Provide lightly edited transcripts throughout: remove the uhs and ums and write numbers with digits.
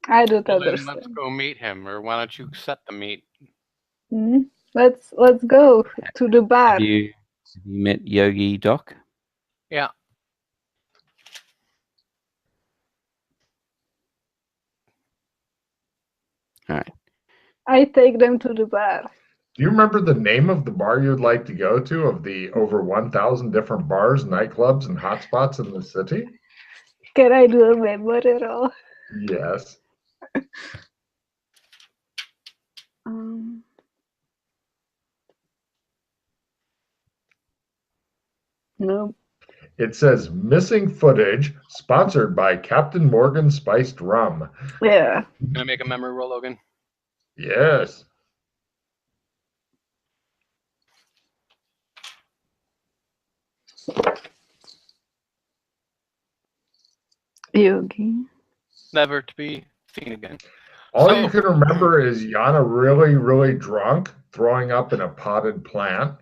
I don't Well, then let's understand. go meet him, or why don't you set the meet? Hmm? Let's go to the Have bar. you met Yogi Doc? Yeah. All right. I take them to the bar. Do you remember the name of the bar you'd like to go to of the over 1,000 different bars, nightclubs, and hotspots in the city? Can I do a memory roll? Yes. Um, no. It says missing footage, sponsored by Captain Morgan Spiced Rum. Yeah. Can I make a memory roll, Logan? Yes. Yogi. Never to be seen again. All you can remember is Yana really, really drunk, throwing up in a potted plant,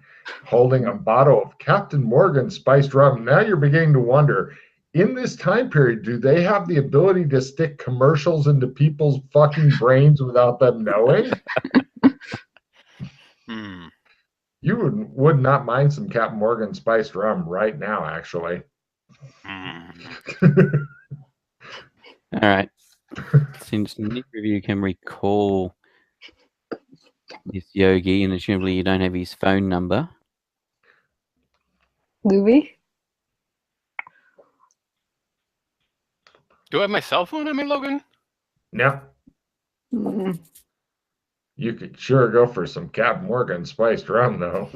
holding a bottle of Captain Morgan Spiced Rum. Now you're beginning to wonder, in this time period, do they have the ability to stick commercials into people's fucking brains without them knowing? You would not mind some Captain Morgan Spiced Rum right now, actually. All right. Since neither of you can recall this Yogi, and assumably you don't have his phone number, Do we? Do I have my cell phone on me, Logan? No. Mm. You could sure go for some Captain Morgan Spiced Rum, though.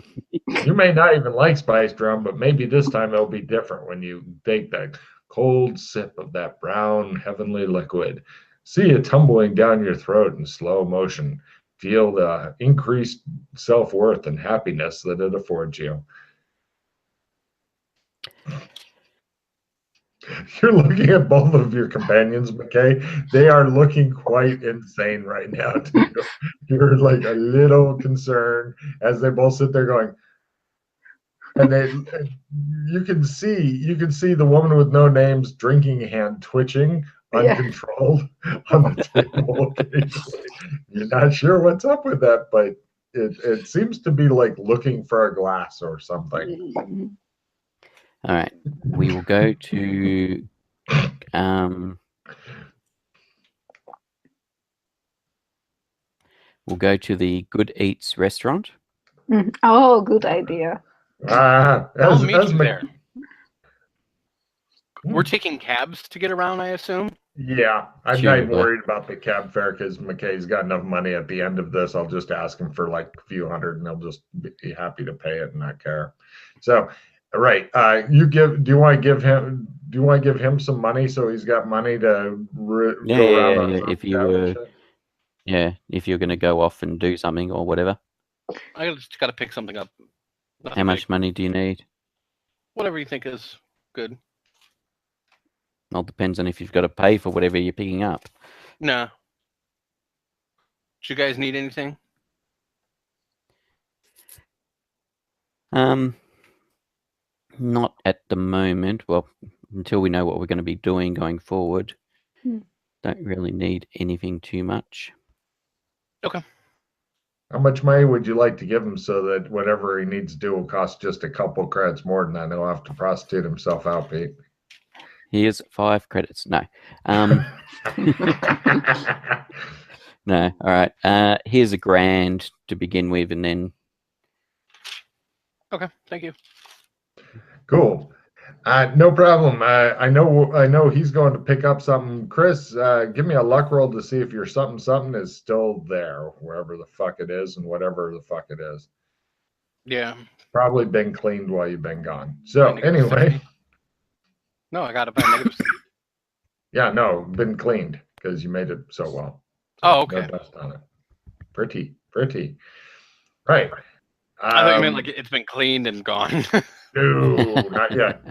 You may not even like spiced rum, but maybe this time it'll be different when you take that cold sip of that brown, heavenly liquid. See it tumbling down your throat in slow motion. Feel the increased self worth and happiness that it affords you. You're looking at both of your companions, McKay. They are looking quite insane right now, too. You're like a little concerned as they both sit there going, and you can see the woman with no name's drinking hand twitching uncontrolled on the table occasionally. You're not sure what's up with that, but it seems to be like looking for a glass or something. all right, we will go to we'll go to the Good Eats restaurant. Oh, good idea. I'll meet you there. We're taking cabs to get around, I assume? Yeah, I'm Sure, not worried about the cab fare because McKay's got enough money at the end of this. I'll just ask him for like a few hundred and he'll just be happy to pay it and not care. So, right. Do you want to give him some money so he's got money to go around on If you were, if you're going to go off and do something or whatever. I just got to pick something up. Nothing How much money do you need? Whatever you think is good. Well, depends on if you've got to pay for whatever you're picking up. No. Do you guys need anything? Not at the moment. Well, until we know what we're going to be doing going forward. Don't really need anything too much. Okay. How much money would you like to give him so that whatever he needs to do will cost just a couple credits more than that? He'll have to prostitute himself out, Pete. Here's 5 credits. No. No. All right. Here's $1,000 to begin with, and then. Okay. Thank you. Cool. No problem. I know he's going to pick up something. Chris, give me a luck roll to see if your something is still there, wherever the fuck it is, and whatever the fuck it is. Yeah. Probably been cleaned while you've been gone. So anyway. 50. No, I got it by -50. Yeah, no, been cleaned because you made it so well. So oh, okay. No dust on it. Pretty. Right. I thought you meant like it's been cleaned and gone. No, not yet.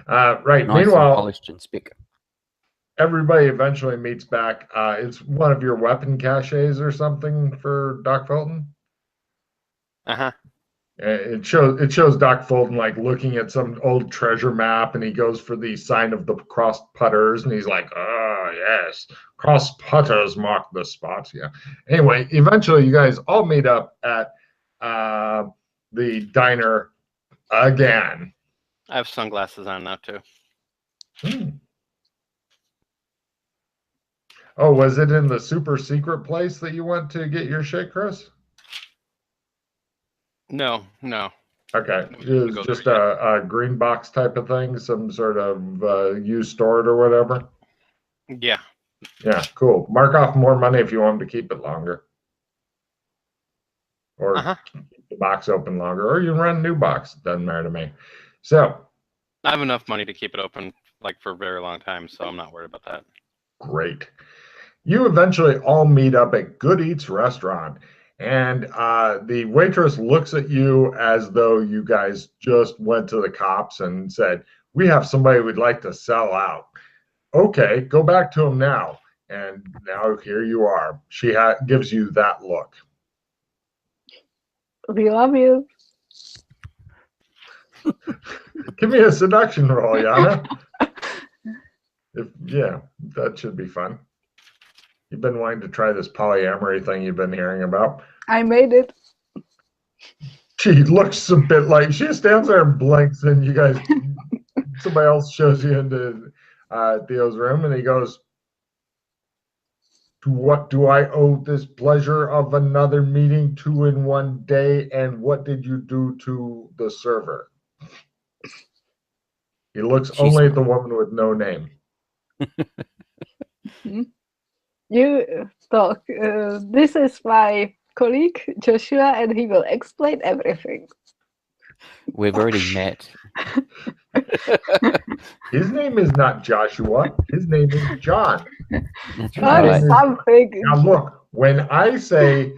Right. Nice Meanwhile, and polished and spick. Everybody eventually meets back. It's one of your weapon caches or something for Doc Fulton. It shows Doc Fulton like looking at some old treasure map, and he goes for the sign of the crossed putters, and he's like, Oh, yes. Cross putters mark the spot. Yeah. Anyway, eventually you guys all meet up at the diner again. I have sunglasses on now too. Hmm. Oh, was it in the super secret place that you went to get your shit, Chris? No. Okay. It Go was there just yet. a green box type of thing, some sort of used store or whatever. Yeah. Yeah, cool. Mark off more money if you want them to keep it longer. Or Uh-huh. keep the box open longer, or you can run a new box. Doesn't matter to me. So, I have enough money to keep it open like for a very long time, so I'm not worried about that. great. You eventually all meet up at Good Eats restaurant, and the waitress looks at you as though you guys just went to the cops and said, "We have somebody we'd like to sell out." Okay, go back to him now. And now here you are. She gives you that look. We love you. Give me a seduction roll, Yana. Yeah, that should be fun. You've been wanting to try this polyamory thing you've been hearing about. I made it. She looks a bit like she stands there and blinks, and you guys, somebody else shows you into Theo's room, and he goes, "To what do I owe this pleasure of another meeting 2 in 1 day? And what did you do to the server?" He looks only at the woman with no name. You talk. This is my colleague Joshua, and he will explain everything. We've already met. His name is not Joshua. His name is John. That's Or right. something. Now look, when I say,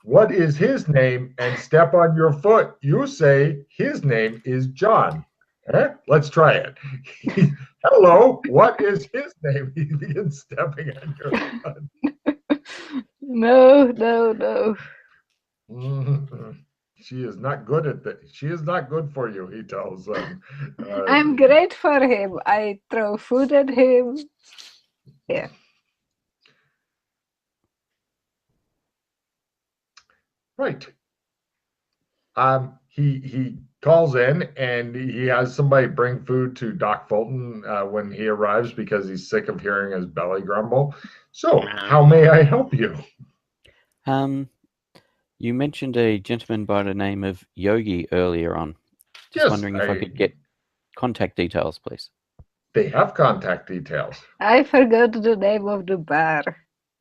"What is his name?" and step on your foot, you say, "His name is John." Let's try it. Hello, what is his name? He begins stepping on your foot. No. Mhm. She is not good at that. She is not good for you, he tells them. I'm great for him. I throw food at him. Yeah. Right. He calls in and he has somebody bring food to Doc Fulton when he arrives because he's sick of hearing his belly grumble. So, how may I help you? You mentioned a gentleman by the name of Yogi earlier on. Just Yes, wondering if I could get contact details, please. They have contact details. I forgot the name of the bar.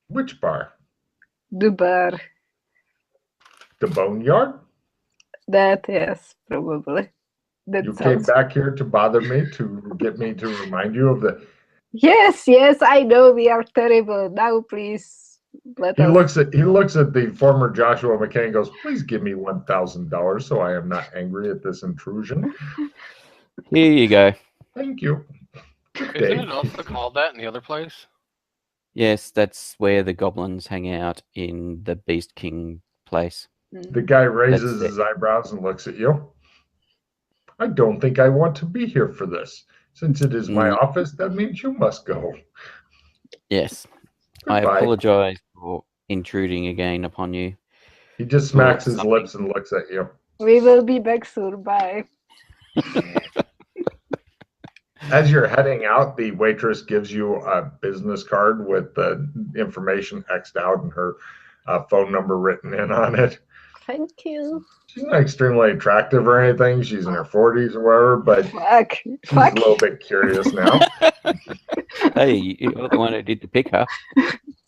Which bar? The bar. The Boneyard? That, yes, probably. That You came sounds. back here to bother me to get me to remind you of the. Yes, I know we are terrible. Now, please let He us. looks at the former Joshua McCain and goes, "Please give me $1,000 so I am not angry at this intrusion." Here you go. Thank you. Good Isn't day. it also called that in the other place? Yes, that's where the goblins hang out in the Beast King place. The guy raises That's his eyebrows and looks at you. "I don't think I want to be here for this. Since it is my office, that means you must go." Yes. I Goodbye. apologize for intruding again upon you. He just smacks his lips and looks at you. We will be back soon. Bye. As you're heading out, the waitress gives you a business card with the information X'd out and her phone number written in on it. Thank you. She's not extremely attractive or anything. She's in her 40s or whatever, but she's a little bit curious now. Hey, you're the one who did the pickup.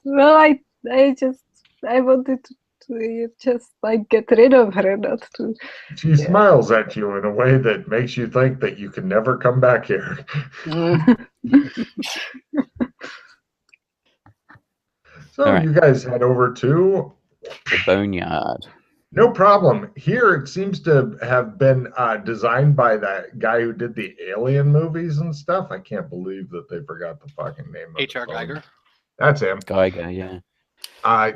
Well, I wanted to just like get rid of her, not to. She smiles at you in a way that makes you think that you can never come back here. So All right. you guys head over to The Boneyard. No problem. Here it seems to have been designed by that guy who did the Alien movies and stuff. I can't believe that they forgot the fucking name of H.R. Geiger. That's him. Geiger, yeah.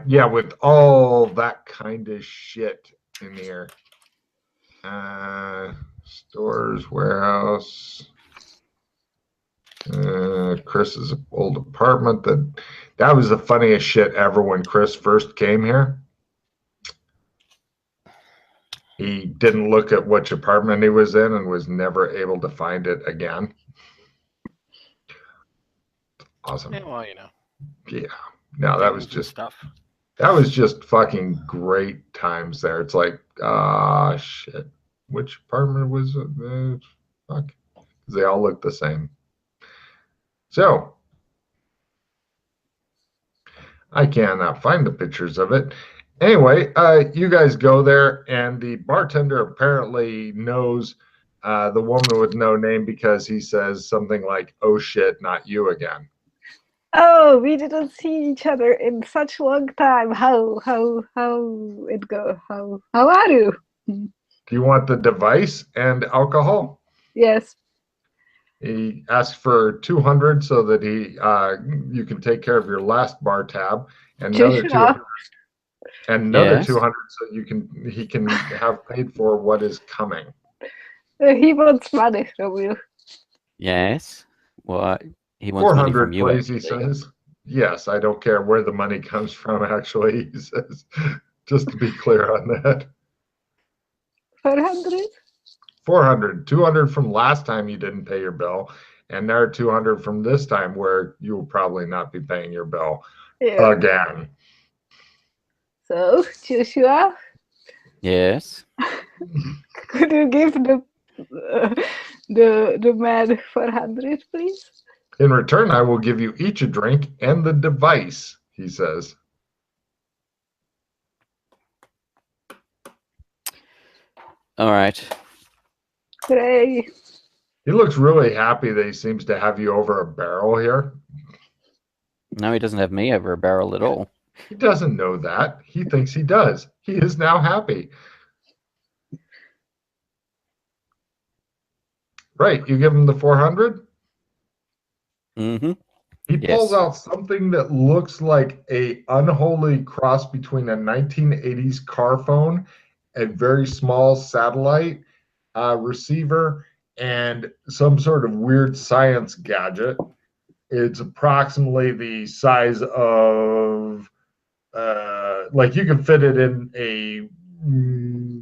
Yeah, with all that kind of shit in here. Stores, warehouse. Chris's old apartment. That was the funniest shit ever when Chris first came here. He didn't look at which apartment he was in and was never able to find it again. Awesome. Yeah, well, you know. Yeah. No, that was Games and just stuff. that was just fucking great times there. It's like, shit. Which apartment was it? Fuck. They all look the same. So, I cannot find the pictures of it. Anyway, you guys go there, and the bartender apparently knows the woman with no name because he says something like, "Oh shit, not you again." Oh, we didn't see each other in such a long time. How it go? How are you? Do you want the device and alcohol? Yes. He asks for 200 so that you can take care of your last bar tab, and another 200, and another Yes. 200 so he can have paid for what is coming. He wants money from you. Yes. Well, he wants money 400, from you. please, he actually. says. Yes, I don't care where the money comes from, actually, he says. Just to be clear on that. 400? 400. 200 from last time you didn't pay your bill, and now 200 from this time where you will probably not be paying your bill again. So, Joshua, Yes. could you give the man 400, please? In return, I will give you each a drink and the device, he says. All right. Hooray. He looks really happy that he seems to have you over a barrel here. No, he doesn't have me over a barrel at all. He doesn't know that. He thinks he does. He is now happy. Right, you give him the 400? Mm-hmm. He pulls out something that looks like a unholy cross between a 1980s car phone, a very small satellite receiver, and some sort of weird science gadget. It's approximately the size of, like you can fit it in a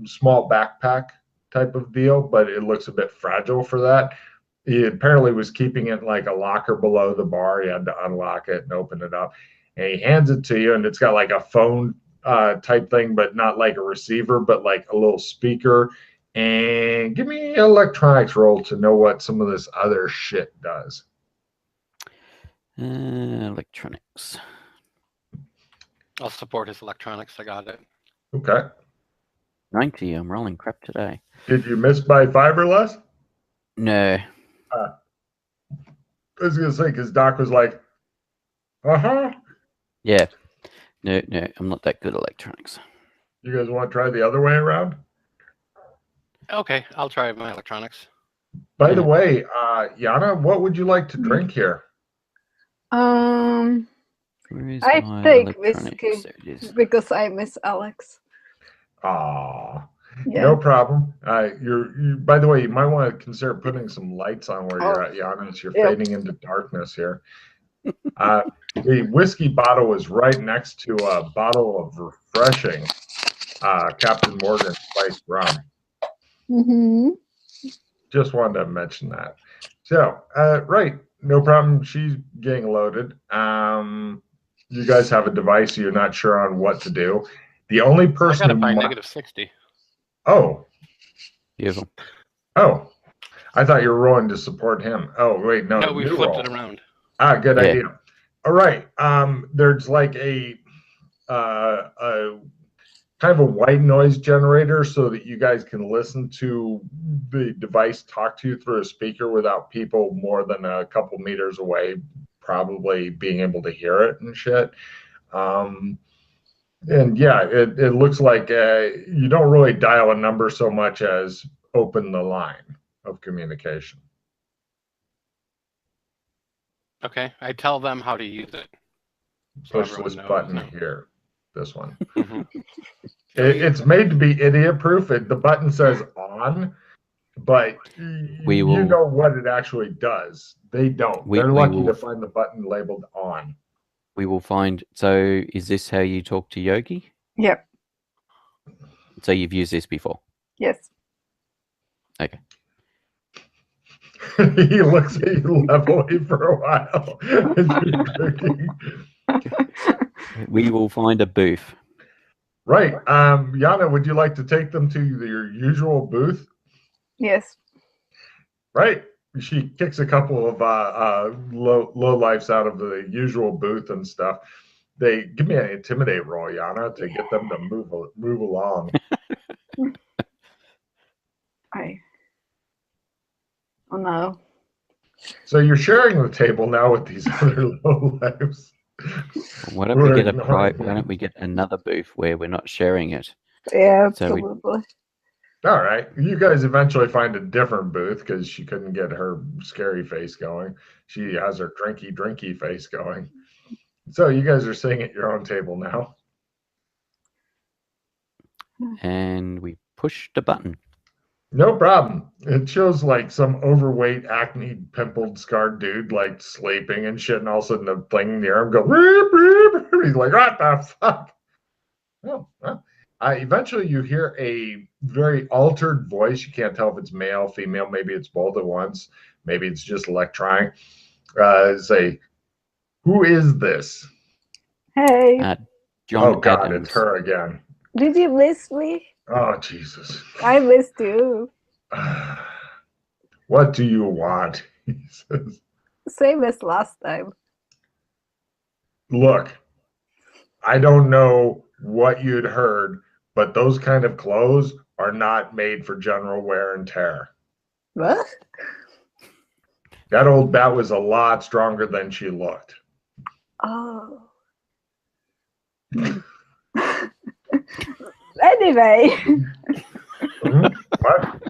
small backpack type of deal, but it looks a bit fragile for that. He apparently was keeping it like a locker below the bar. He had to unlock it and open it up. And he hands it to you, and it's got like a phone type thing, but not like a receiver, but like a little speaker. And give me an electronics roll to know what some of this other shit does. Electronics. I'll support his electronics. I got it. Okay. 90. I'm rolling crap today. Did you miss by 5 or less? No. I was going to say, because Doc was like, uh-huh. Yeah. No, I'm not that good at electronics. You guys want to try the other way around? Okay, I'll try my electronics. By the way, Yana, what would you like to drink here? Where is I my take electronics? whiskey There it is. because I miss Alex. Aw, Yeah. no problem. By the way, you might want to consider putting some lights on where you're at, Yana, as you're fading into darkness here. The whiskey bottle is right next to a bottle of refreshing Captain Morgan spiced rum. Mm-hmm. Just wanted to mention that. So, right, no problem. She's getting loaded. You guys have a device you're not sure on what to do. The only person I got it by negative 60. Oh. Beautiful. Oh. I thought you were rolling to support him. Oh, wait, no. No, we flipped it around. Good idea. All right. There's like a kind of a white noise generator so that you guys can listen to the device talk to you through a speaker without people more than a couple meters away probably being able to hear it and shit. And yeah, it looks like you don't really dial a number so much as open the line of communication. Okay, I tell them how to use it. So Push this button here. This one. Mm-hmm. It's made to be idiot proof. The button says on. but We you will- know what it actually does. They don't. We- They're we lucky will- to find the button labeled on. We will find. So, is this how you talk to Yogi? Yep. So you've used this before. Yes. Okay. He looks at you levelly for a while as you're drinking. We will find a booth. Right. Yana, would you like to take them to your usual booth? Yes. Right. She kicks a couple of low lifes out of the usual booth and stuff. They give me an intimidate roll, Yana, to get them to move along. Oh no. So you're sharing the table now with these other low lives. Why don't we get why don't we get another booth where we're not sharing it? Yeah, So we- probably. All right. You guys eventually find a different booth because she couldn't get her scary face going. She has her drinky face going. So you guys are sitting at your own table now. And we push the button. No problem. It shows like some overweight, acne, pimpled, scarred dude like sleeping and shit, and all of a sudden the thing near him go. Reep, reep, reep. He's like, what the fuck? Oh, well. Eventually, you hear a very altered voice. You can't tell if it's male, female. Maybe it's both at once. Maybe it's just electronic. Say, who is this? Hey, John Oh God, Adams. it's her again. did you miss me? Oh Jesus. I missed you. What do you want? He says. Same as last time. Look, I don't know what you'd heard, but those kind of clothes are not made for general wear and tear. What? That old bat was a lot stronger than she looked. Oh. Anyway. What?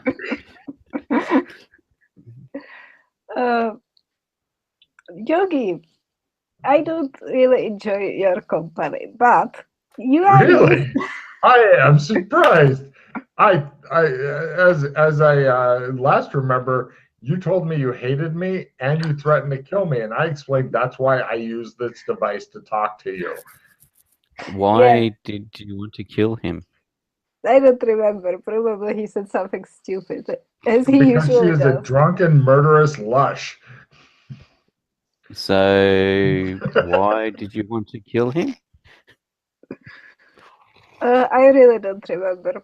Yogi, I don't really enjoy your company, but you are Really? I am surprised. As I last remember, you told me you hated me and you threatened to kill me, and I explained that's why I use this device to talk to you. Why did you want to kill him? I don't remember. Probably he said something stupid, as he Because she usually is a does. drunken, murderous lush. So why did you want to kill him? I really don't remember.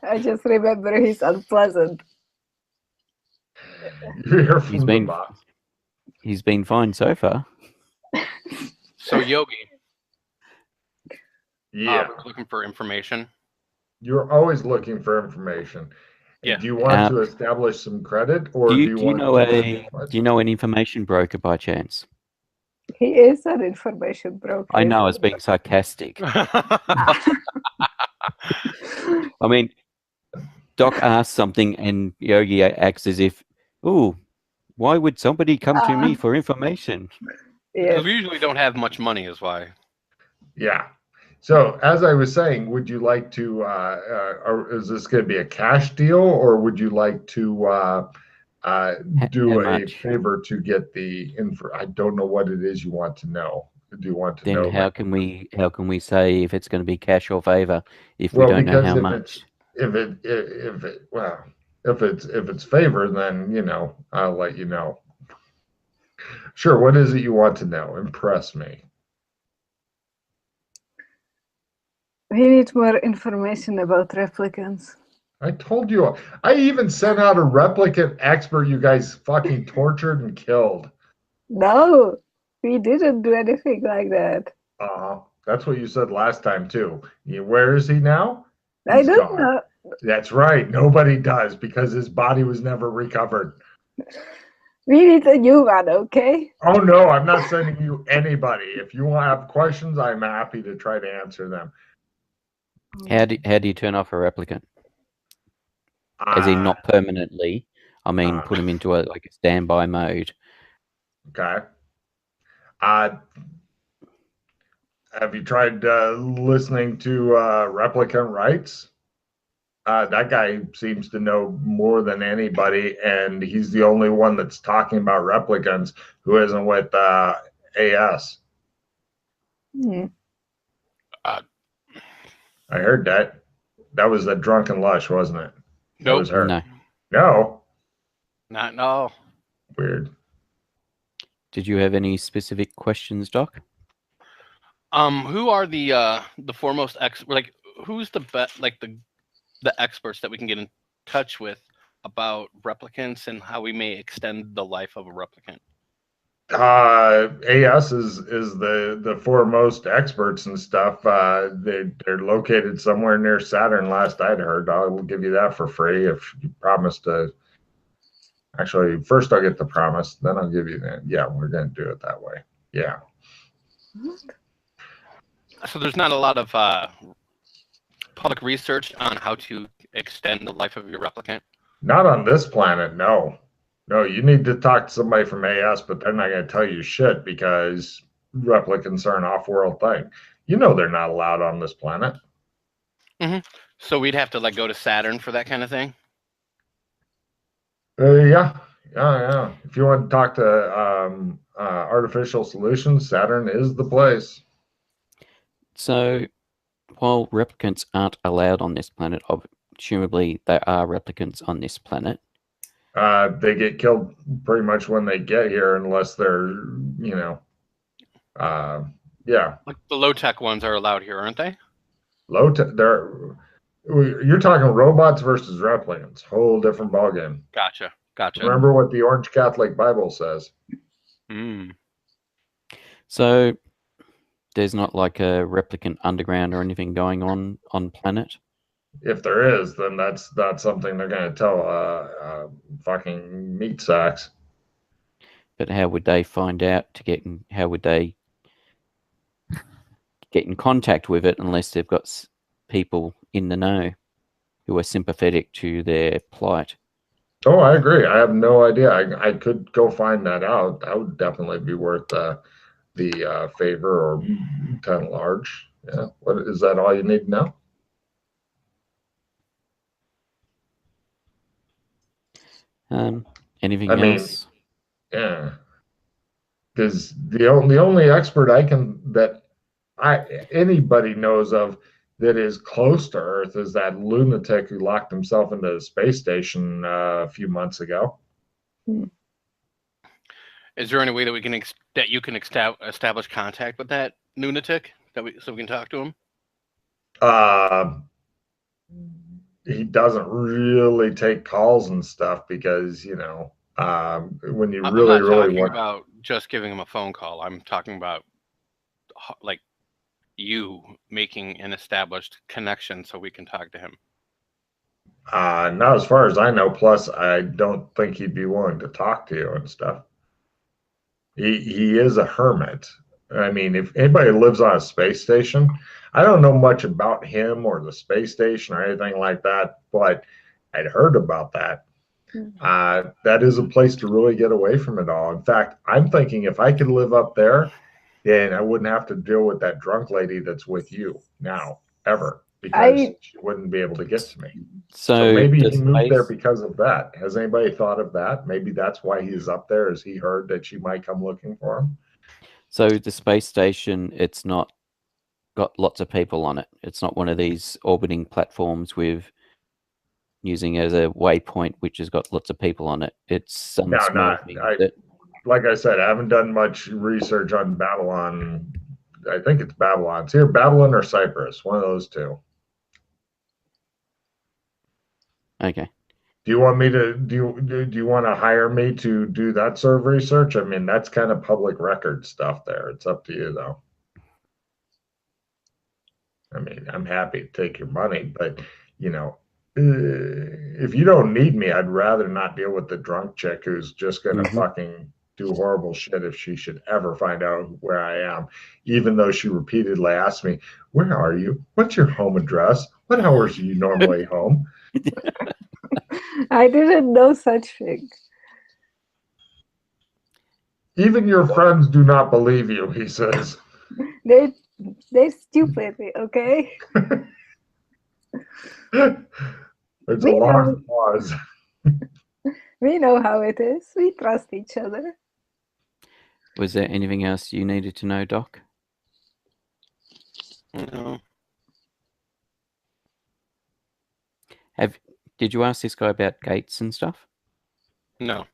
I just remember he's unpleasant. You hear from He's the been- box. He's been fine so far. So Yogi, Yeah, we're looking for information. you're always looking for information. Yeah. Do you want to establish some credit, or Do do you, you do you want know to do you know an information broker by chance? He is an information broker. I know I was being sarcastic. I mean, Doc asks something and Yogi acts as if, "Ooh, why would somebody come to me for information?" Yeah. Because we usually don't have much money, is why. Yeah. So as I was saying, would you like to? Or is this going to be a cash deal, or would you like to do How a much? favor to get the info? I don't know what it is you want to know. Do you want to Then know? how can we say if it's going to be cash or favor if we Well, don't know because how if much? If it's favor, then I'll let you know. Sure. What is it you want to know? Impress me. We need more information about replicants. I told you. I even sent out a replicant expert you guys fucking tortured and killed. No, we didn't do anything like that. That's what you said last time too. Where is he now? I He's don't gone. know. That's right. Nobody does because his body was never recovered. We need a new one, okay? Oh no, I'm not sending you anybody. If you want to have questions, I'm happy to try to answer them. How do you turn off a replicant? As in not permanently. I mean, put him into a standby mode. Okay. Have you tried listening to Replicant Rights? That guy seems to know more than anybody, and he's the only one that's talking about replicants who isn't with AS. Hmm. Uh, I heard that. That was the drunken lush, wasn't it? That Nope. was her. No. No. No. Weird. Did you have any specific questions, Doc? Who are the foremost who's the the experts that we can get in touch with about replicants and how we may extend the life of a replicant? AS is the foremost experts and stuff. They're located somewhere near Saturn. Last I'd heard, I'll give you that for free if you promise to. Actually, first I'll get the promise, then I'll give you that. Yeah, we're gonna do it that way. Yeah. So there's not a lot of public research on how to extend the life of your replicant. Not on this planet, no. No, you need to talk to somebody from AS, but they're not going to tell you shit because replicants are an off-world thing. You know they're not allowed on this planet. Mm-hmm. So we'd have to go to Saturn for that kind of thing? Yeah. If you want to talk to Artificial Solutions, Saturn is the place. So, while replicants aren't allowed on this planet, presumably there are replicants on this planet. They get killed pretty much when they get here, unless they're, yeah. Like the low-tech ones are allowed here, aren't they? Low-tech, you're talking robots versus replicants. Whole different ballgame. Gotcha. Remember what the Orange Catholic Bible says. So, there's not like a replicant underground or anything going on planet? If there is, then that's not something they're going to tell fucking meat sacks. But how would they find out how would they get in contact with it unless they've got people in the know who are sympathetic to their plight? Oh, I agree. I have no idea. I could go find that out. That would definitely be worth the favor or 10 large. Yeah. What is that? All you need to know? Anything else? Yeah. Because the only expert anybody knows of that is close to Earth is that lunatic who locked himself into the space station a few months ago. Is there any way that you can establish contact with that lunatic so we can talk to him? He doesn't really take calls and stuff because when you I'm really not really talking want about just giving him a phone call. I'm talking about you making an established connection so we can talk to him. Not as far as I know. Plus, I don't think he'd be willing to talk to you and stuff. He is a hermit. I mean, if anybody lives on a space station, I don't know much about him or the space station or anything like that, but I'd heard about that. That is a place to really get away from it all. In fact, I'm thinking if I could live up there, then I wouldn't have to deal with that drunk lady that's with you now, ever, because she wouldn't be able to get to me. So maybe he moved there because of that. Has anybody thought of that? Maybe that's why he's up there, is he heard that she might come looking for him? So the space station, it's not got lots of people on it. It's not one of these orbiting platforms with using as a waypoint, which has got lots of people on it. It's some small thing. Like I said, I haven't done much research on Babylon. I think it's Babylon. It's either Babylon or Cyprus, one of those two. Okay. Do you want me to do you want to hire me to do that sort of research? I mean, that's kind of public record stuff there. It's up to you though. I mean, I'm happy to take your money, but if you don't need me, I'd rather not deal with the drunk chick who's just gonna fucking do horrible shit if she should ever find out where I am, even though she repeatedly asked me, "Where are you? What's your home address? What hours are you normally home?" I didn't know such thing. Even your friends do not believe you, he says. They're stupid, okay? It's a We know, long pause. we know how it is. We trust each other. Was there anything else you needed to know, Doc? No. Did you ask this guy about gates and stuff? No.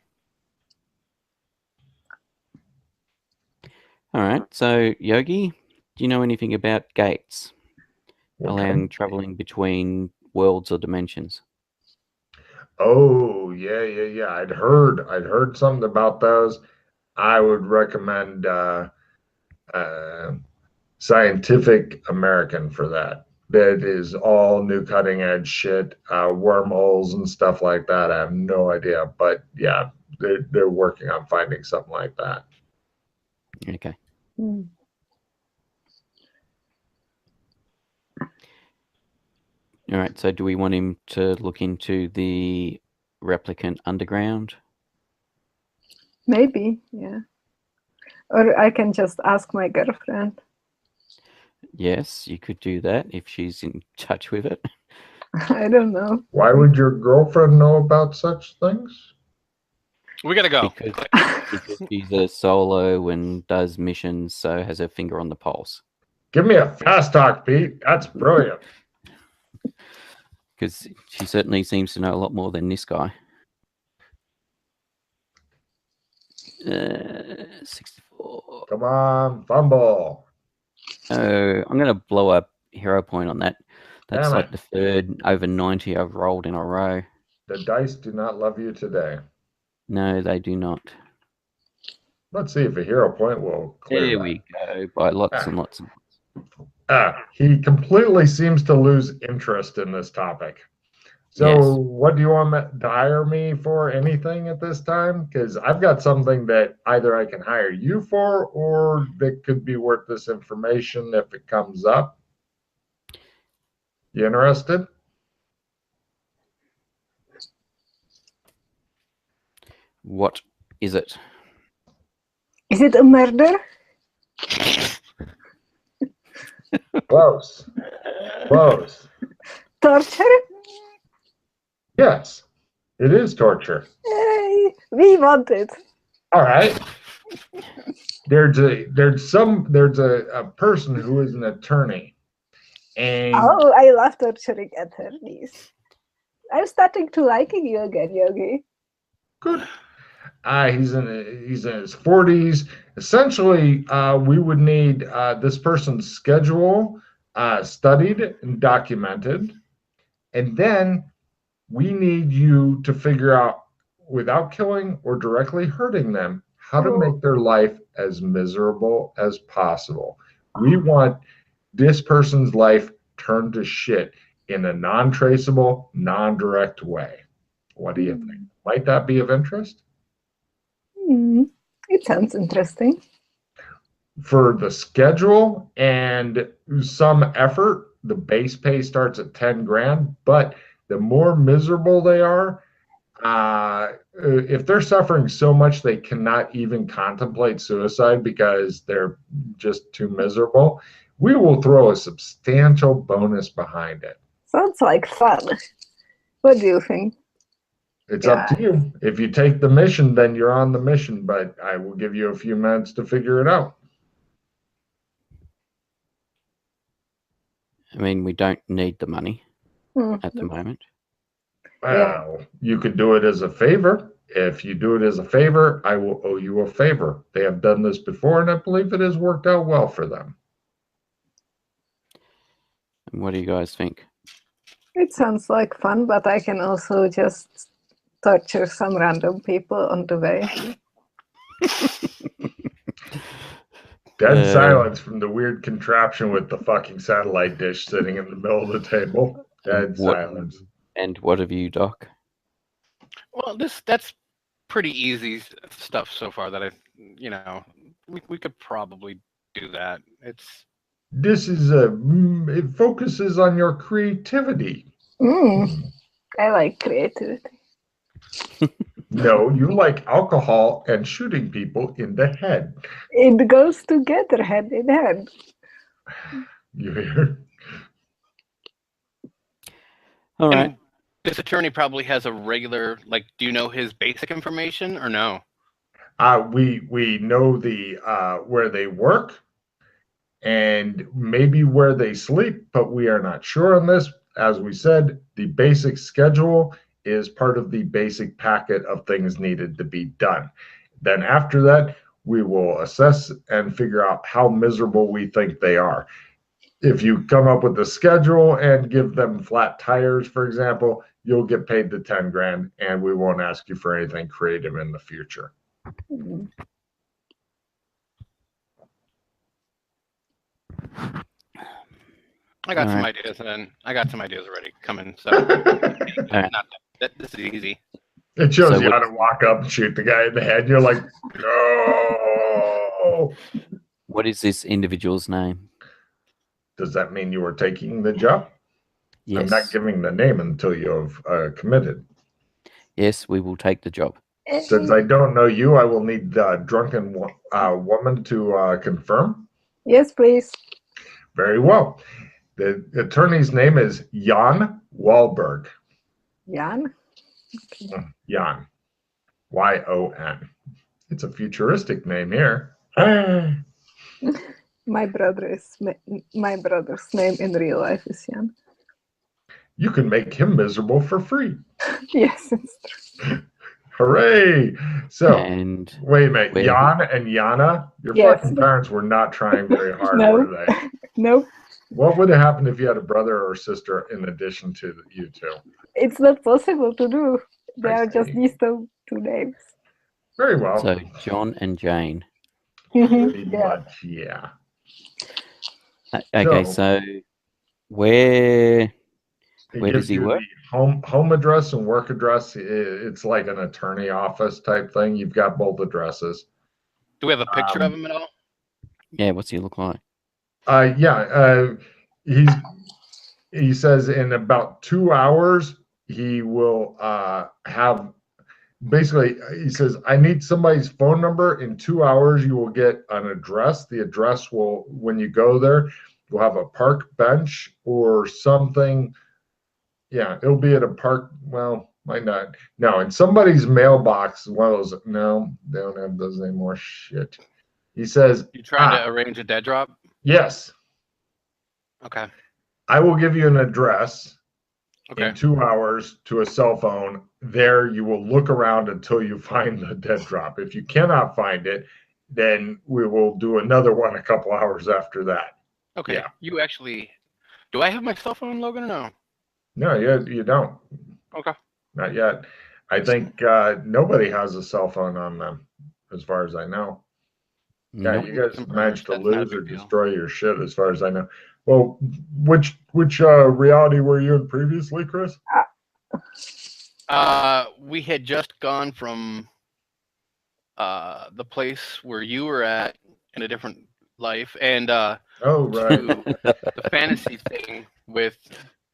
All right. So, Yogi, do you know anything about gates allowing Okay. traveling between worlds or dimensions? Oh, yeah. I'd heard something about those. I would recommend Scientific American for that. That is all new cutting edge shit, wormholes and stuff like that. I have no idea, but yeah, they're working on finding something like that. Okay. Hmm. All right. So, do we want him to look into the replicant underground? Maybe, yeah. Or I can just ask my girlfriend. Yes, you could do that if she's in touch with it. I don't know. Why would your girlfriend know about such things? We gotta go. Because she's a solo and does missions, so has her finger on the pulse. Give me a fast talk, Pete. That's brilliant. Because she certainly seems to know a lot more than this guy. 64. Come on, fumble. Oh, I'm going to blow up hero point on that. That's Damn like it. the third over 90 I've rolled in a row. The dice do not love you today. No, they do not. Let's see if a hero point will clear There that. we go. By lots and lots and He completely seems to lose interest in this topic. So, Yes. what do you want to hire me for? Anything at this time? Because I've got something that either I can hire you for, or that could be worth this information if it comes up. You interested? What is it? Is it a murder? Close. Close. Torture? Yes, it is torture. Yay! We want it. All right. There's a person who is an attorney, and Oh, I love torturing attorneys. I'm starting to liking you again, Yogi. good. He's in his 40s. Essentially, we would need this person's schedule studied and documented, and then we need you to figure out, without killing or directly hurting them, how to make their life as miserable as possible. We want this person's life turned to shit in a non-traceable, non-direct way. What do you think? Might that be of interest? It sounds interesting. For the schedule and some effort, the base pay starts at 10 grand, but the more miserable they are, if they're suffering so much they cannot even contemplate suicide because they're just too miserable, we will throw a substantial bonus behind it. Sounds like fun. What do you think? It's up to you. If you take the mission, then you're on the mission, but I will give you a few minutes to figure it out. I mean, we don't need the money at the moment. Well, you could do it as a favor. If you do it as a favor, I will owe you a favor. They have done this before, and I believe it has worked out well for them. And what do you guys think? It sounds like fun, but I can also just torture some random people on the way. Dead silence from the weird contraption with the fucking satellite dish sitting in the middle of the table. Dead silence. And what of you, Doc? Well, that's pretty easy stuff so far that we could probably do that. This is it focuses on your creativity. I like creativity. No, you like alcohol and shooting people in the head. It goes together, hand in hand. You hear? All right. This attorney probably has a regular, like, do you know his basic information or no? We know the where they work and maybe where they sleep, but we are not sure on this. As we said, the basic schedule is part of the basic packet of things needed to be done. Then after that, we will assess and figure out how miserable we think they are. If you come up with the schedule and give them flat tires, for example, you'll get paid the 10 grand and we won't ask you for anything creative in the future. Mhm. I got All some right. ideas, and I got some ideas already coming. So right. not that, this is easy. It shows So you how what- to walk up and shoot the guy in the head. You're like, no. What is this individual's name? Does that mean you are taking the job? Yes. I'm not giving the name until you have committed. Yes, we will take the job. Since I don't know you, I will need the drunken woman to confirm. Yes, please. Very well. The attorney's name is Jan Wahlberg. Jan? Jan. Y-O-N. It's a futuristic name here. Ah. My brother's name in real life is Jan. You can make him miserable for free. Yes, it's true. Hooray! So, And wait a minute. where- Jan and Yana, your Yes. fucking parents were not trying very hard, No. were they? Nope, What would have happened if you had a brother or sister in addition to you two? it's not possible to do. There I are just see. these two names. Very well. so John and Jane. Pretty Yeah. much, yeah. Okay, so where It Where gives does he you work? the home address and work address. It's like an attorney office type thing. You've got both addresses. Do we have a picture of him at all? Yeah, what's he look like? He says in about 2 hours he will have. Basically, he says, I need somebody's phone number. In 2 hours, you will get an address. The address will, when you go there, you'll have a park bench or something. Yeah, it'll be at a park. Well, might not. No, in somebody's mailbox. One of those. No, they don't have those anymore. Shit. He says, You trying to arrange a dead drop? yes, Okay. I will give you an address Okay. in 2 hours to a cell phone. There, you will look around until you find the dead drop. If you cannot find it, then we will do another one a couple hours after that. Okay. Yeah. You actually. Do I have my cell phone, Logan, or no? No, you don't. Okay. Not yet. I think nobody has a cell phone on them, as far as I know. Yeah, Nope. you guys Confirmed. managed to That's not a lose or big deal. destroy your shit, as far as I know. Well, which reality were you in previously, Chris? We had just gone from the place where you were at in a different life, and Oh, right, to the fantasy thing with.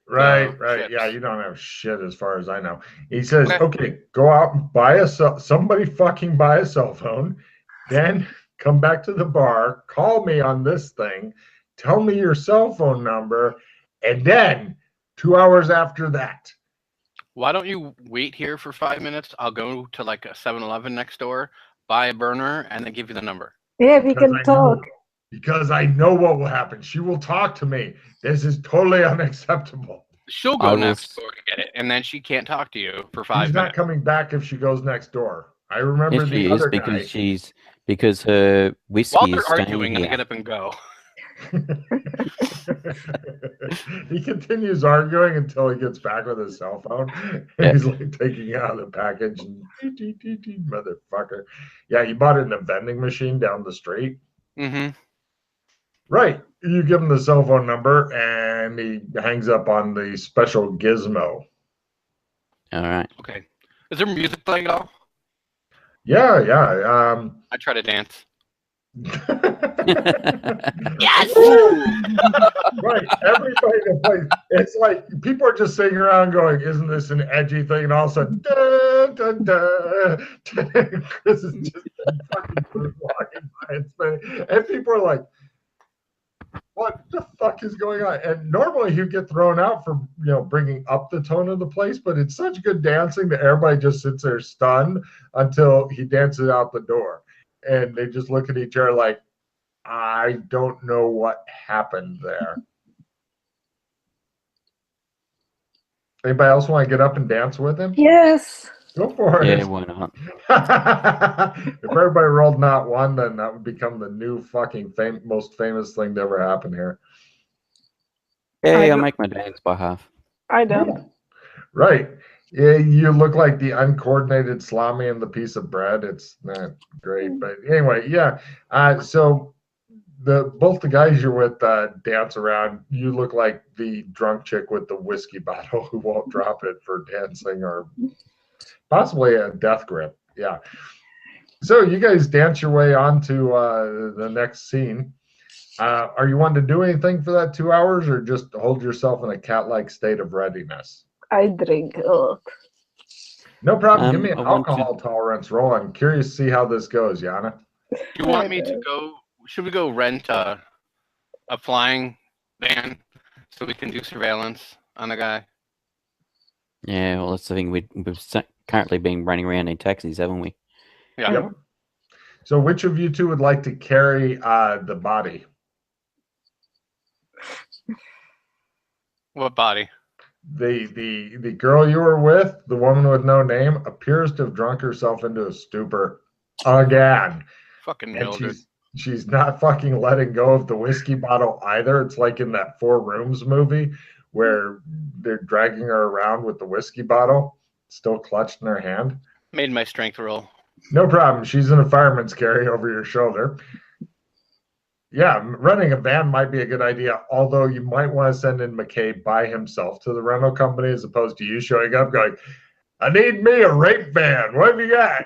right. chips. Yeah, you don't have shit, as far as I know. He says, Okay. okay, go out and buy somebody fucking buy a cell phone, then come back to the bar, call me on this thing, tell me your cell phone number, and then 2 hours after that. Why don't you wait here for 5 minutes? I'll go to like a 7-Eleven next door, buy a burner, and then give you the number. Yeah, we can talk. Because I know what will happen. She will talk to me. This is totally unacceptable. She'll I go will next door to get it, and then she can't talk to you for 5 She's not minutes. coming back if she goes next door. I remember Yes, the she is other because guy. because her whiskey While is they're staying arguing, I here. get up and go. He continues arguing until he gets back with his cell phone. Yeah. He's like taking out the package and motherfucker. Yeah, he bought it in a vending machine down the street. Mm-hmm. Right. You give him the cell phone number and he hangs up on the special gizmo. All right. Okay. Is there music playing at all? Yeah. I try to dance. Yes! Right. Everybody that plays, it's like people are just sitting around going, isn't this an edgy thing? And all of a sudden, dun, dun, dun. Chris is just fucking walking by and spinning. And people are like, what the fuck is going on? And normally he'd get thrown out for, bringing up the tone of the place, but it's such good dancing that everybody just sits there stunned until he dances out the door. And they just look at each other like, I don't know what happened there. Anybody else want to get up and dance with him? Yes. Go for it. Yeah, why not? If everybody rolled not one, then that would become the new fucking most famous thing to ever happen here. Yeah, I'll make my dance by half. I don't. Right. Yeah, you look like the uncoordinated salami and the piece of bread. It's not great. But anyway, yeah. So both the guys you're with dance around. You look like the drunk chick with the whiskey bottle who won't drop it for dancing or possibly a death grip. Yeah. So you guys dance your way on to the next scene. Are you wanting to do anything for that 2 hours or just hold yourself in a cat-like state of readiness? I drink a lot. No problem. Give me an I want alcohol tolerance roll. I'm curious to see how this goes, Yana. You want me to go? Should we go rent a flying van so we can do surveillance on a guy? Yeah, well, that's the thing. We've currently been running around in taxis, haven't we? Yeah. Yep. So which of you two would like to carry the body? What body? The girl you were with, the woman with no name, appears to have drunk herself into a stupor again. Fucking And Mildred. she's not fucking letting go of the whiskey bottle either. It's like in that Four Rooms movie where they're dragging her around with the whiskey bottle still clutched in her hand. Made my strength roll. No problem. She's in a fireman's carry over your shoulder. Yeah, running a van might be a good idea, although you might want to send in McKay by himself to the rental company as opposed to you showing up going, I need me a rape van. What have you got?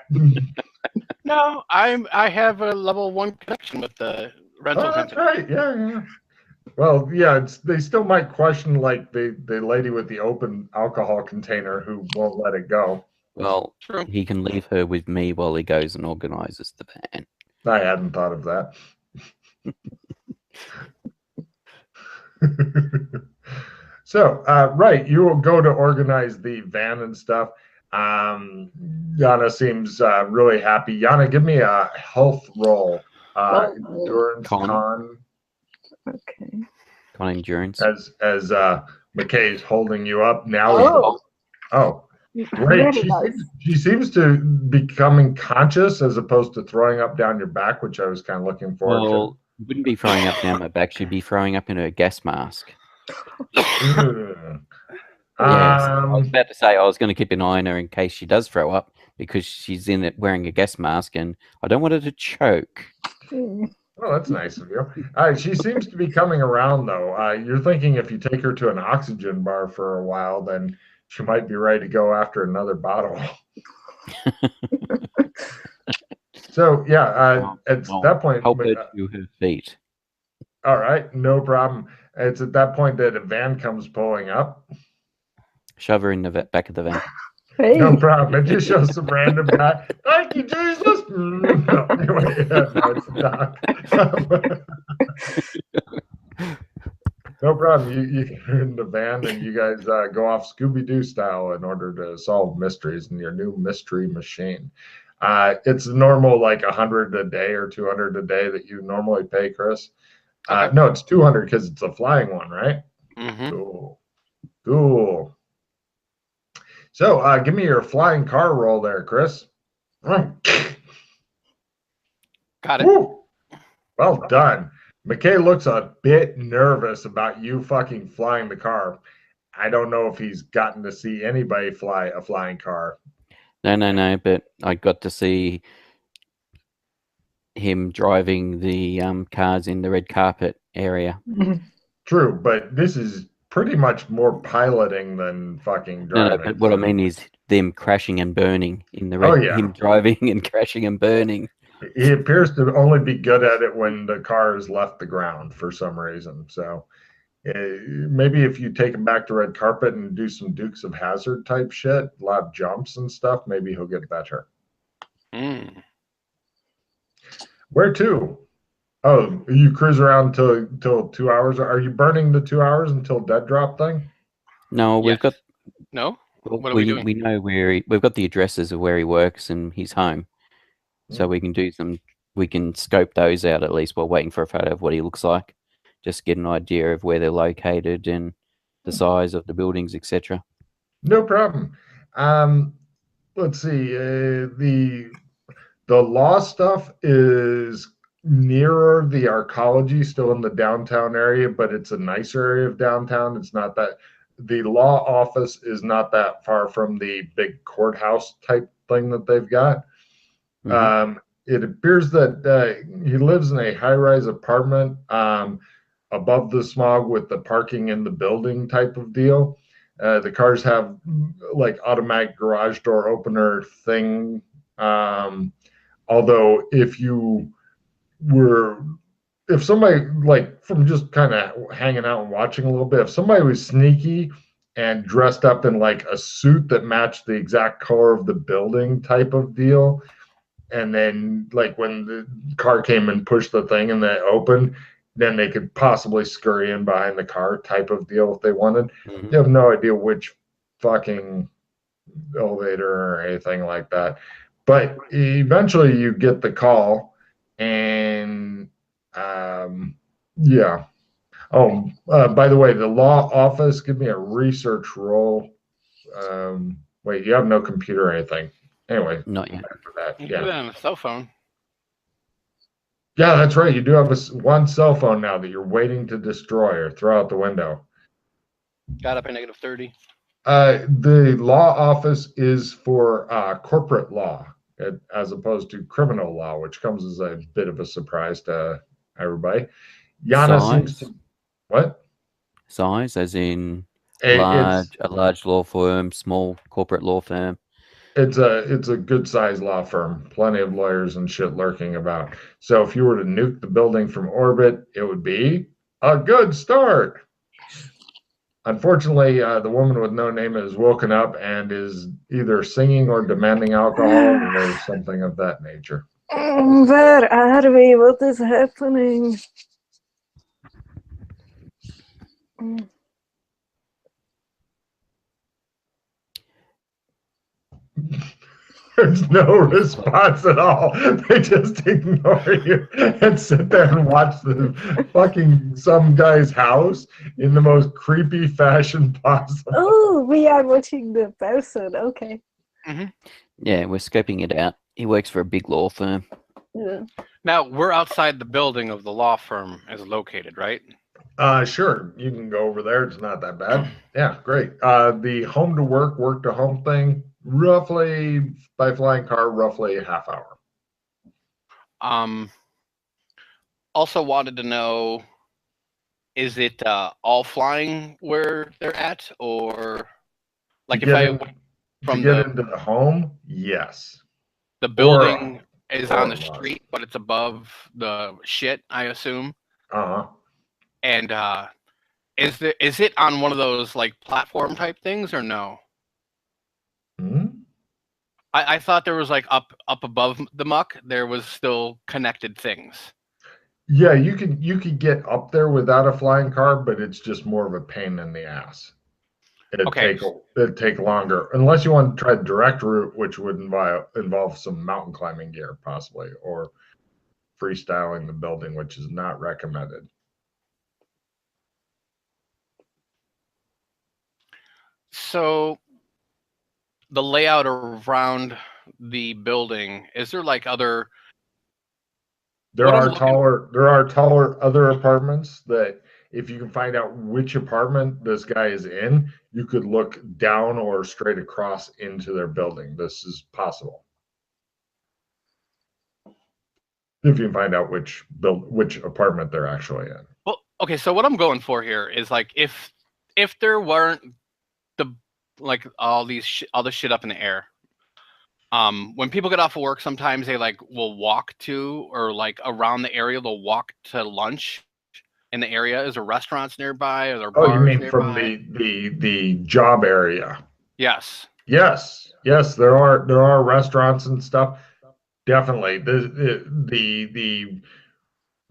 No, I have a level 1 connection with the rental That's company. right. Yeah. Well, yeah, they still might question like the lady with the open alcohol container who won't let it go. Well, True. he can leave her with me while he goes and organises the van. I hadn't thought of that. So, right, you will go to organize the van and stuff. Yana seems really happy. Yana, give me a health roll. Endurance con. Okay. Con endurance. As McKay's holding you up now. Oh, great. She seems to be becoming conscious as opposed to throwing up down your back, which I was kind of looking forward to. Wouldn't be throwing up down my back. She'd be throwing up in her gas mask. Yes. I was about to say I was going to keep an eye on her in case she does throw up because she's in it wearing a gas mask and I don't want her to choke. Oh, that's nice of you. She seems to be coming around, though. You're thinking if you take her to an oxygen bar for a while, then she might be ready to go after another bottle. So, yeah, at that point... Help her to her feet. All right, no problem. It's at that point that a van comes pulling up. Shove her in the back of the van. Hey. No problem. It just shows some random guy. Thank you, Jesus. No, anyway, no, it's not. No problem. You get in the van and you guys go off Scooby-Doo style in order to solve mysteries in your new mystery machine. It's normal like 100 a day or 200 a day that you normally pay, Chris. Okay. No, it's 200 because it's a flying one, right? Mm-hmm. Cool. So give me your flying car roll there, Chris. Got it. Woo. Well done. McKay looks a bit nervous about you fucking flying the car. I don't know if he's gotten to see anybody fly a flying car. No, but I got to see him driving the cars in the red carpet area. True, but this is pretty much more piloting than fucking driving. No, but what I mean is them crashing and burning in the red. Him driving and crashing and burning. He appears to only be good at it when the car has left the ground for some reason. So maybe if you take him back to red carpet and do some Dukes of Hazzard type shit, a lot of jumps and stuff, maybe he'll get better. Mm. Where to? Oh, you cruise around till 2 hours. Are you burning the 2 hours until dead drop thing? No, we've Yes. got. No? Well, What are we doing? we know we've got the addresses of where he works and his home, so Mm. we can do some. We can scope those out at least while waiting for a photo of what he looks like, just get an idea of where they're located and the size of the buildings, etc. No problem. Let's see. The law stuff is nearer the arcology, still in the downtown area, but it's a nicer area of downtown. It's not that the law office is not that far from the big courthouse type thing that they've got. It appears that he lives in a high-rise apartment above the smog with the parking in the building type of deal. The cars have like automatic garage door opener thing. Although if somebody like from just kind of hanging out and watching a little bit, if somebody was sneaky and dressed up in like a suit that matched the exact color of the building type of deal, and then like when the car came and pushed the thing and that opened, then they could possibly scurry in behind the car type of deal if they wanted. You have no idea which fucking elevator or anything like that. But eventually you get the call and yeah. Oh, by the way, the law office, give me a research roll. Wait, you have no computer or anything. Anyway, Not yet. for that, You can do yeah. that on a cell phone. Yeah, that's right. You do have one cell phone now that you're waiting to destroy or throw out the window. Got up at -30. The law office is for corporate law as opposed to criminal law, which comes as a bit of a surprise to everybody. Yana seems Size? to what? Size, as in It's a large law firm, small corporate law firm. it's a good sized law firm, plenty of lawyers and shit lurking about. So if you were to nuke the building from orbit, it would be a good start. Unfortunately, the woman with no name has woken up and is either singing or demanding alcohol or something of that nature. Where are we? What is happening? There's no response at all. They just ignore you and sit there and watch the fucking some guy's house in the most creepy fashion possible. Oh, we are watching the person. Okay. Yeah, we're scoping it out. He works for a big law firm. Yeah. Now we're outside the building of the law firm is located, right? Sure, you can go over there. It's not that bad. Yeah, great. The home to work, work to home thing, roughly by flying car, roughly a half hour. Also wanted to know, is it all flying where they're at, or like if I went from get into the home, yes. the building Or- is or on the above. street, but it's above the shit, I assume. Uh-huh. And is it on one of those like platform type things or no? Hmm? I thought there was like up above the muck, there was still connected things. Yeah, you could get up there without a flying car, but it's just more of a pain in the ass. It'd take longer unless you want to try the direct route, which would involve some mountain climbing gear possibly, or freestyling the building, which is not recommended. So the layout around the building, is there like other There What I'm are looking- taller other apartments that if you can find out which apartment this guy is in, you could look down or straight across into their building. This is possible. If you can find out which apartment they're actually in. Well, okay, so what I'm going for here is like if there weren't the like all the shit up in the air. When people get off of work, sometimes they like will walk to or like around the area. They'll walk to lunch in the area. Is there restaurants nearby? Are there bars Oh, you mean nearby? from the job area? Yes. Yes. There are restaurants and stuff. Definitely. The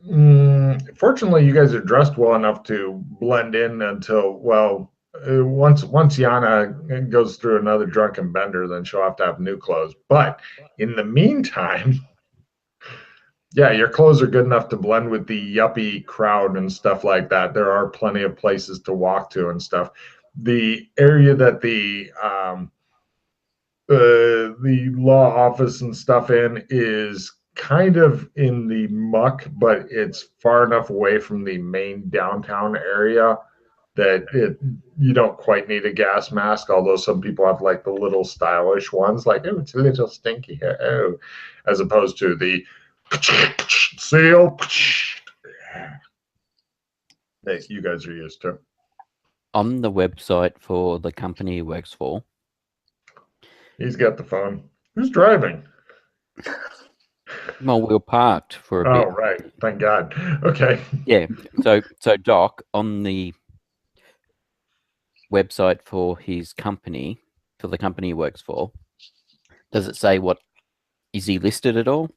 Fortunately, you guys are dressed well enough to blend in until, well, once Yana goes through another drunken bender, then she'll have to have new clothes. But in the meantime, yeah, your clothes are good enough to blend with the yuppie crowd and stuff like that. There are plenty of places to walk to and stuff. The area that the law office and stuff in is kind of in the muck, but it's far enough away from the main downtown area that you don't quite need a gas mask, although some people have like the little stylish ones, like, oh, it's a little stinky here, oh, as opposed to the seal that you guys are used to. On the website for the company he works for, He's got the phone. Who's driving? well, we were parked for a Oh, bit. right. Thank God. Okay. Yeah. So Doc, on the website for his company, for the company he works for, does it say what is he listed at all?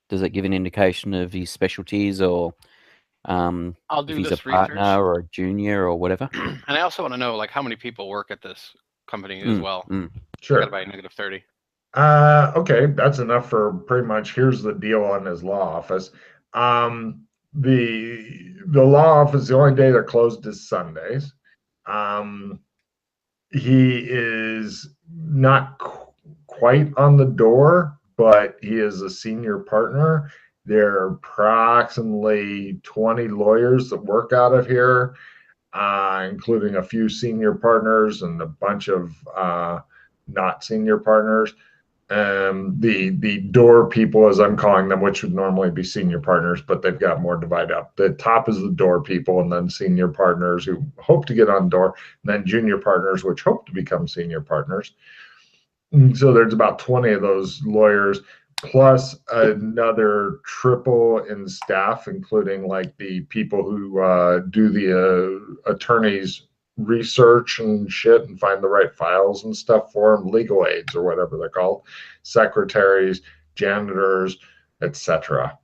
Does it give an indication of his specialties, or I'll if do he's a this partner research. or a junior or whatever? And I also want to know like how many people work at this company as well. I Sure. got about -30. Okay, that's enough for pretty much. Here's the deal on his law office. The law office, the only day they're closed is Sundays. He is not quite on the door, but he is a senior partner. There are approximately 20 lawyers that work out of here, including a few senior partners and a bunch of not senior partners. The door people, as I'm calling them, which would normally be senior partners, but they've got more divide up. The top is the door people, and then senior partners who hope to get on door, and then junior partners, which hope to become senior partners. And so there's about 20 of those lawyers, plus another triple in staff, including like the people who do the attorneys research and shit and find the right files and stuff for them, legal aides or whatever they're called, secretaries, janitors, etc.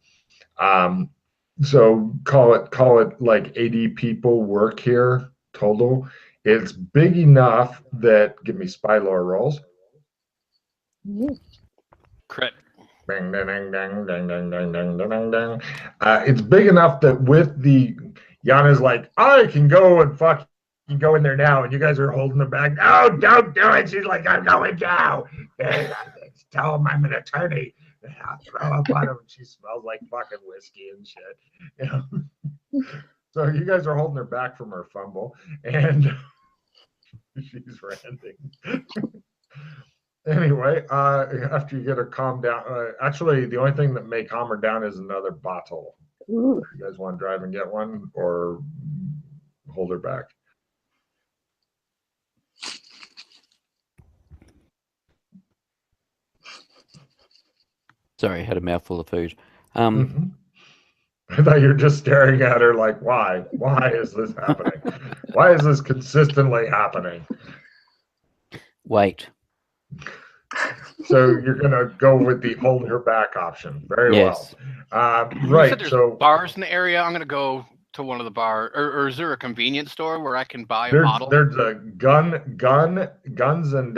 So call it like 80 people work here total. It's big enough that, give me spy lore rolls. Crit. Ding, ding, ding, ding, ding, ding, ding, ding, ding, ding. It's big enough that with the Yana's like, I can go and fuck, you go in there now, and you guys are holding her back. No, don't do it. She's like, I'm going now. Tell him I'm an attorney. I'll throw up on him. She smells like fucking whiskey and shit. You know? So you guys are holding her back from her fumble, and she's ranting. Anyway, after you get her calmed down, actually, the only thing that may calm her down is another bottle. Ooh. You guys want to drive and get one, or hold her back? Sorry, I had a mouthful of food. I thought you were just staring at her like, why? Why is this happening? Why is this consistently happening? Wait. So you're gonna go with the hold her back option. Very Yes. well. You Right. said there's So bars in the area. I'm gonna go to one of the bars, or is there a convenience store where I can buy a there's bottle? there's a guns and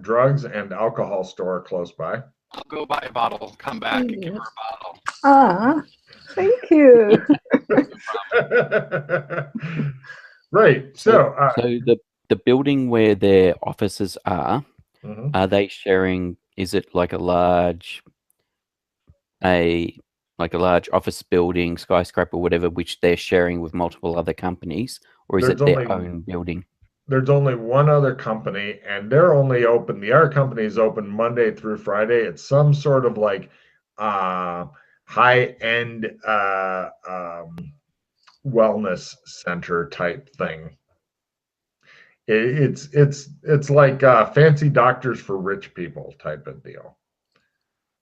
drugs and alcohol store close by. I'll go buy a bottle, come back, and give her a bottle. Ah, thank you. Right. So So the building where their offices are they sharing? Is it like a large office building, skyscraper, whatever, which they're sharing with multiple other companies, or is There's it their only- own building? there's only one other company, and they're only open. The other company is open Monday through Friday. It's some sort of like high-end wellness center type thing. It's like fancy doctors for rich people type of deal,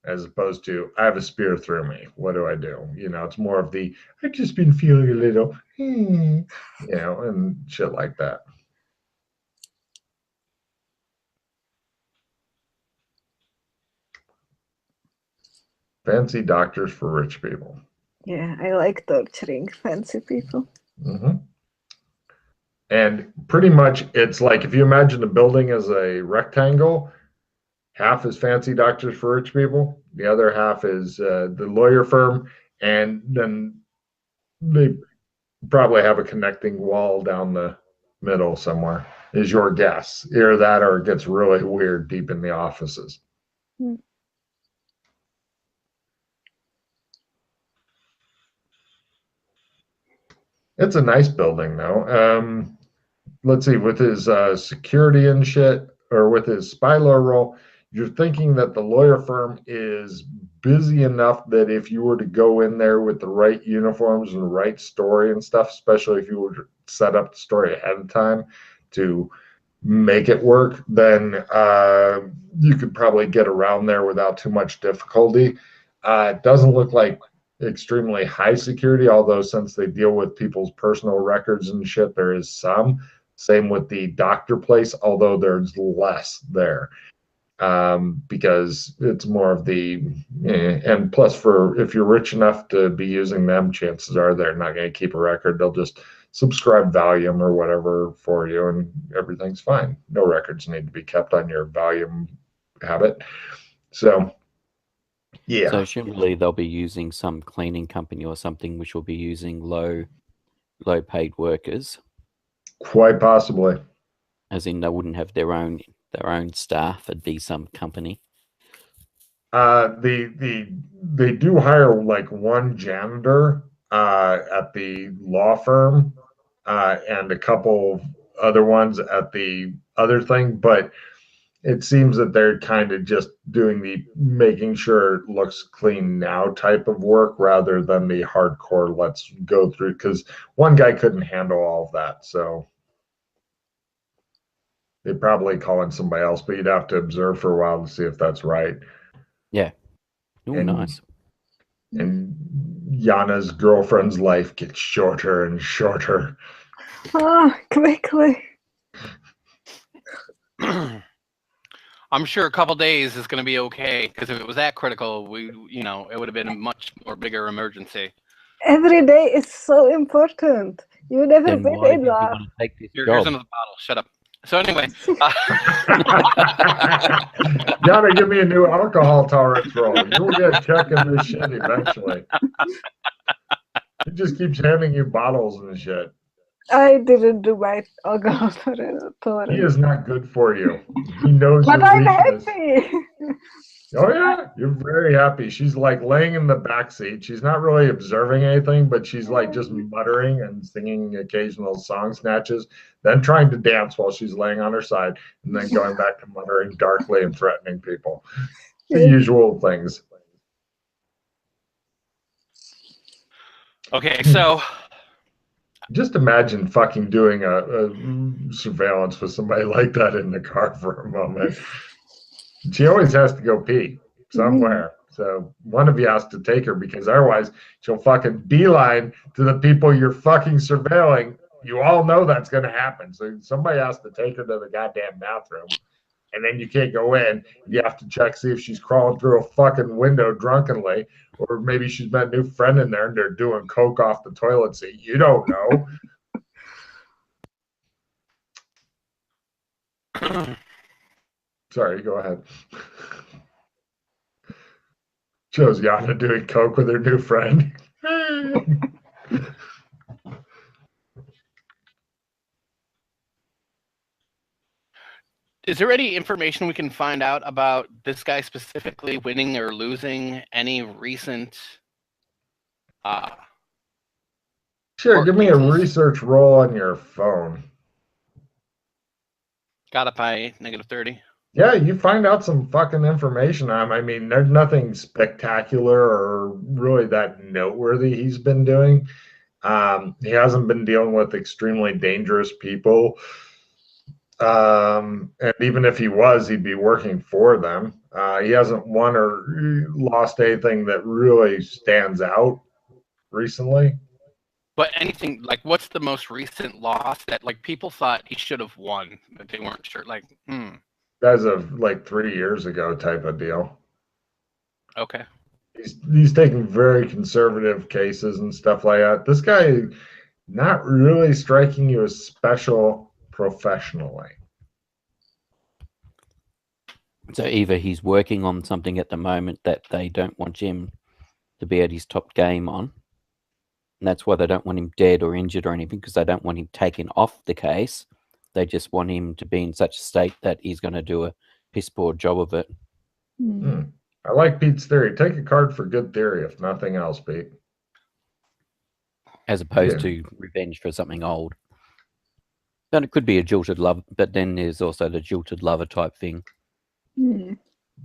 as opposed to I have a spear through me. What do I do? You know, it's more of the I've just been feeling a little, you know, and shit like that. Fancy doctors for rich people. Yeah, I like torturing fancy people. Mm-hmm. And pretty much it's like if you imagine the building as a rectangle, half is fancy doctors for rich people, the other half is the lawyer firm, and then they probably have a connecting wall down the middle somewhere, is your guess. Either that or it gets really weird deep in the offices. Hmm. It's a nice building, though. Let's see, with his security and shit, or with his spy lawyer role, you're thinking that the lawyer firm is busy enough that if you were to go in there with the right uniforms and the right story and stuff, especially if you were to set up the story ahead of time to make it work, then you could probably get around there without too much difficulty. It doesn't look like extremely high security, although since they deal with people's personal records and shit, there is some. Same with the doctor place, although there's less there because it's more of the and plus for if you're rich enough to be using them, chances are they're not going to keep a record. They'll just subscribe Valium or whatever for you, and everything's fine. No records need to be kept on your Valium habit. So yeah. So surely they'll be using some cleaning company or something which will be using low paid workers. Quite possibly. As in they wouldn't have their own staff, it'd be some company. They do hire like one janitor at the law firm and a couple other ones at the other thing, but it seems that they're kind of just doing the making sure it looks clean now type of work rather than the hardcore let's go through, because one guy couldn't handle all of that. So they'd probably call in somebody else, but you'd have to observe for a while to see if that's right. Yeah. Oh, And- nice. And Yana's girlfriend's life gets shorter and shorter. Ah, quickly. I'm sure a couple days is going to be okay, because if it was that critical, it would have been a much more bigger emergency. Every day is so important. You never Then been why in did you that. want to take this Here's job? another bottle. Shut up. So anyway, Yana, give me a new alcohol tolerance roll. You'll get checking this shit eventually. He just keeps handing you bottles and shit. I didn't do my alcohol tolerance. He is not good for you. He knows But your I'm weakness. happy. Oh yeah, you're very happy. She's like laying in the back seat. She's not really observing anything, but she's like just muttering and singing occasional song snatches, then trying to dance while she's laying on her side, and then going back to muttering darkly and threatening people. The usual things. okay, so Just imagine fucking doing a surveillance with somebody like that in the car for a moment. She always has to go pee somewhere. So one of you has to take her, because otherwise she'll fucking beeline to the people you're fucking surveilling. You all know that's going to happen. So somebody has to take her to the goddamn bathroom. And then you can't go in. You have to check, see if she's crawling through a fucking window drunkenly, or maybe she's met a new friend in there and they're doing coke off the toilet seat. You don't know. Sorry, go ahead. Shows Yana doing coke with her new friend. is there any information we can find out about this guy specifically winning or losing any recent Sure, give me a cases? research roll on your phone. Got it by -30. Yeah, you find out some fucking information on him. I mean, there's nothing spectacular or really that noteworthy he's been doing. He hasn't been dealing with extremely dangerous people. And even if he was, he'd be working for them. He hasn't won or lost anything that really stands out recently. But anything, like, what's the most recent loss that, like, people thought he should have won, but they weren't sure? Like, As of like 3 years ago type of deal. okay. He's taking very conservative cases and stuff like that. This guy not really striking you as special professionally. So either he's working on something at the moment that they don't want him to be at his top game on, and that's why they don't want him dead or injured or anything, because they don't want him taken off the case. They just want him to be in such a state that he's going to do a piss poor job of it. I like Pete's theory. Take a card for good theory, if nothing else, Pete. As opposed to revenge for something old. Then it could be a jilted love, but then there's also the jilted lover type thing.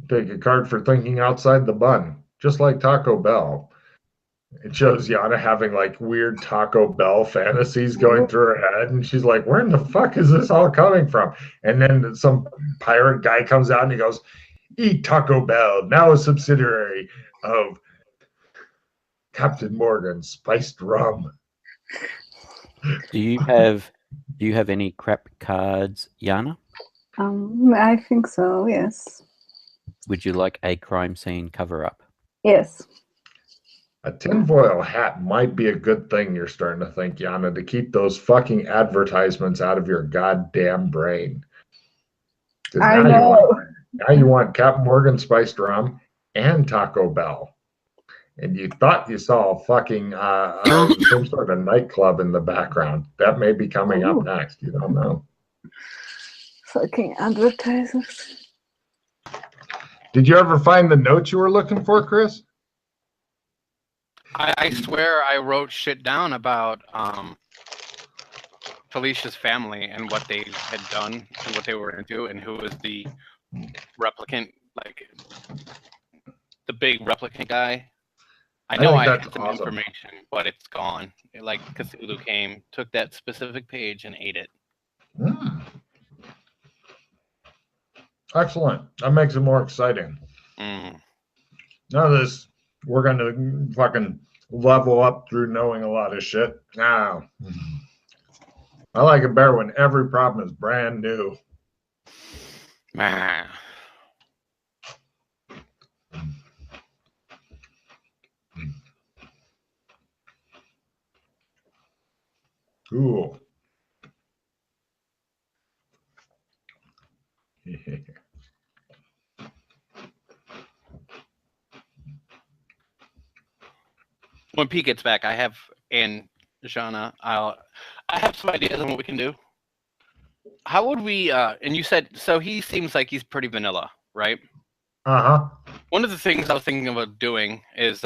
Take a card for thinking outside the bun, just like Taco Bell. It shows Yana having like weird Taco Bell fantasies going through her head, and she's like, "Where in the fuck is this all coming from?" And then some pirate guy comes out and he goes, "Eat Taco Bell, now a subsidiary of Captain Morgan spiced rum." Do you have any crap cards, Yana? I think so, yes. Would you like a crime scene cover-up? Yes. A tinfoil hat might be a good thing, you're starting to think, Yana, to keep those fucking advertisements out of your goddamn brain. I know. Now you want Captain Morgan spiced rum and Taco Bell. And you thought you saw a fucking some sort of nightclub in the background. That may be coming up next. You don't know. Fucking advertisers. Did you ever find the notes you were looking for, Chris? I swear I wrote shit down about Felicia's family and what they had done and what they were into and who was the replicant, like the big replicant guy. I know I had some information, but it's gone. Like Cthulhu came, took that specific page and ate it. Excellent. That makes it more exciting. None of this, we're going to fucking level up through knowing a lot of shit. No. I like it better when every problem is brand new. Cool. When Pete gets back, I have, and Jana, I have some ideas on what we can do. How would we, and you said, so he seems like he's pretty vanilla, right? Uh-huh. One of the things I was thinking about doing is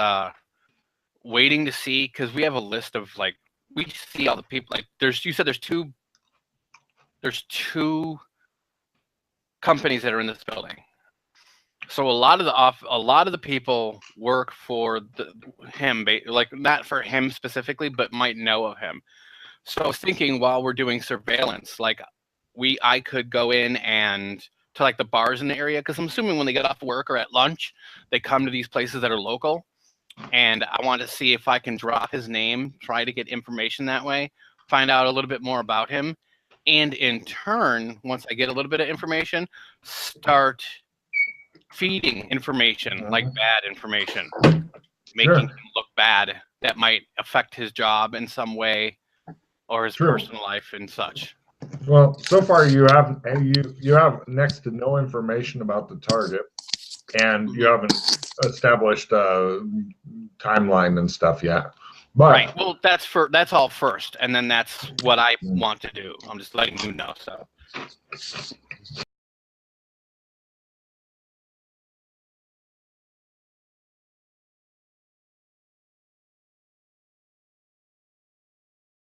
waiting to see, because we have a list of, like, we see all the people, like, you said there's two companies that are in this building. So a lot of the people work for him, like not for him specifically, but might know of him. So I was thinking while we're doing surveillance, like I could go in and to like the bars in the area, because I'm assuming when they get off work or at lunch, they come to these places that are local. And I want to see if I can drop his name, try to get information that way, find out a little bit more about him, and in turn, once I get a little bit of information, start feeding information, like bad information, making him look bad that might affect his job in some way or his personal life and such. Well, so far you have next to no information about the target, and you haven't established a timeline and stuff yet. But right. Well, that's all first, and then that's what I want to do. I'm just letting you know. So